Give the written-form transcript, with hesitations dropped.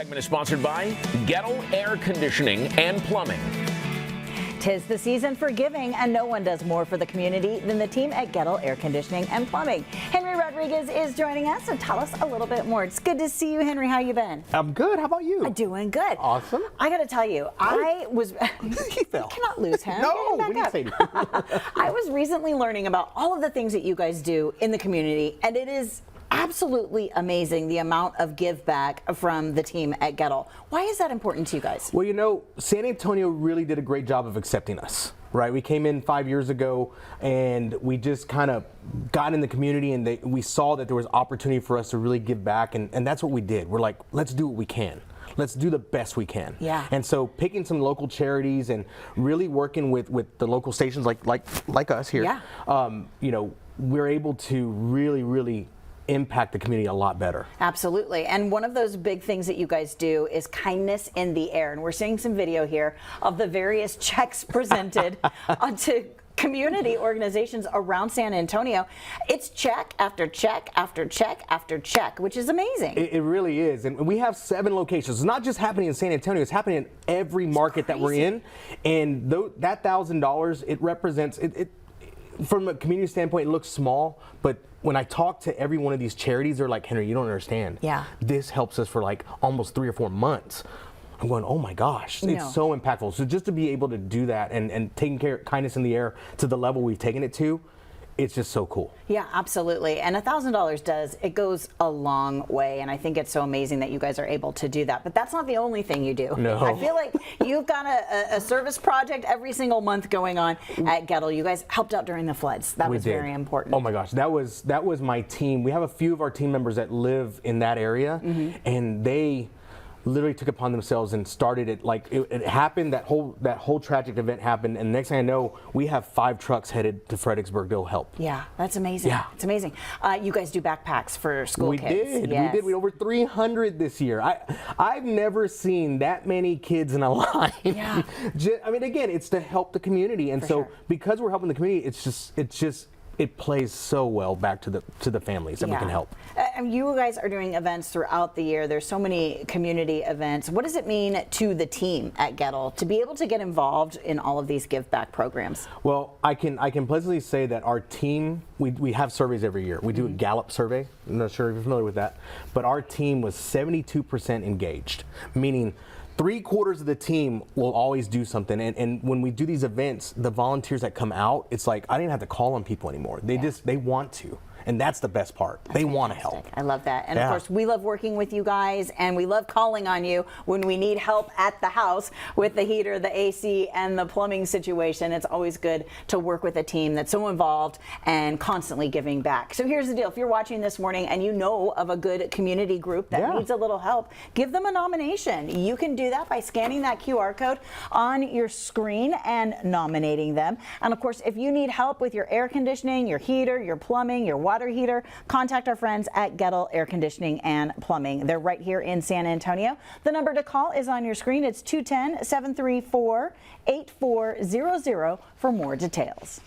Segment is sponsored by Goettl Air Conditioning and Plumbing. 'Tis the season for giving, and no one does more for the community than the team at Goettl Air Conditioning and Plumbing. Henry Rodriguez is joining us to tell us a little bit more. It's good to see you, Henry. How you been? I'm good. How about you? I'm doing good. Awesome. I got to tell you, I was. He fell. You cannot lose him. No, Get him we back didn't up. say I was recently learning about all of the things that you guys do in the community, and it is absolutely amazing the amount of give back from the team at Goettl. Why is that important to you guys? Well, you know, San Antonio really did a great job of accepting us, right? We came in 5 years ago and we just kind of got in the community, and we saw that there was opportunity for us to really give back, and that's what we did. We're like, let's do what we can. Let's do the best we can. Yeah. And so picking some local charities and really working with the local stations like us here, Yeah. you know, we're able to really impact the community a lot better. Absolutely. And one of those big things that you guys do is kindness in the air. And we're seeing some video here of the various checks presented to community organizations around San Antonio. It's check after check after check after check, which is amazing. It really is. And we have 7 locations. It's not just happening in San Antonio, it's happening in every market that we're in. And that $1,000, it represents, from a community standpoint, it looks small, but when I talk to every one of these charities, they're like, Henry, you don't understand. Yeah. This helps us for like almost 3 or 4 months. I'm going, oh my gosh, it's so impactful. So just to be able to do that and taking care of kindness in the air to the level we've taken it to, it's just so cool. Yeah, absolutely. And $1,000 it goes a long way. And I think it's so amazing that you guys are able to do that. But that's not the only thing you do. No. I feel like you've got a service project every single month going on at Goettl. You guys helped out during the floods. That was very important. Oh my gosh, that was my team. We have a few of our team members that live in that area, and they literally took upon themselves and started it. Like it happened, that whole tragic event happened, and the next thing I know, we have 5 trucks headed to Fredericksburg to help. Yeah, that's amazing. Yeah. It's amazing. You guys do backpacks for school kids. Yes. We did. We over 300 this year. I've never seen that many kids in a line. Yeah. I mean, again, it's to help the community, and because we're helping the community, it plays so well back to the families that we can help. You guys are doing events throughout the year. There's so many community events. What does it mean to the team at Goettl to be able to get involved in all of these give back programs? Well, I can pleasantly say that our team, we have surveys every year. We do a Gallup survey. I'm not sure if you're familiar with that, but our team was 72% engaged, meaning 3/4 of the team will always do something, and when we do these events, the volunteers that come out, it's like I didn't have to call on people anymore. They want to. And that's the best part. They want to help. I love that. And of course, we love working with you guys, and we love calling on you when we need help at the house with the heater, the AC, and the plumbing situation. It's always good to work with a team that's so involved and constantly giving back. So here's the deal. If you're watching this morning and you know of a good community group that needs a little help, give them a nomination. You can do that by scanning that QR code on your screen and nominating them. And of course, if you need help with your air conditioning, your heater, your plumbing, your water heater, contact our friends at Goettl Air Conditioning and Plumbing. They're right here in San Antonio. The number to call is on your screen. It's 210-734-8400 for more details.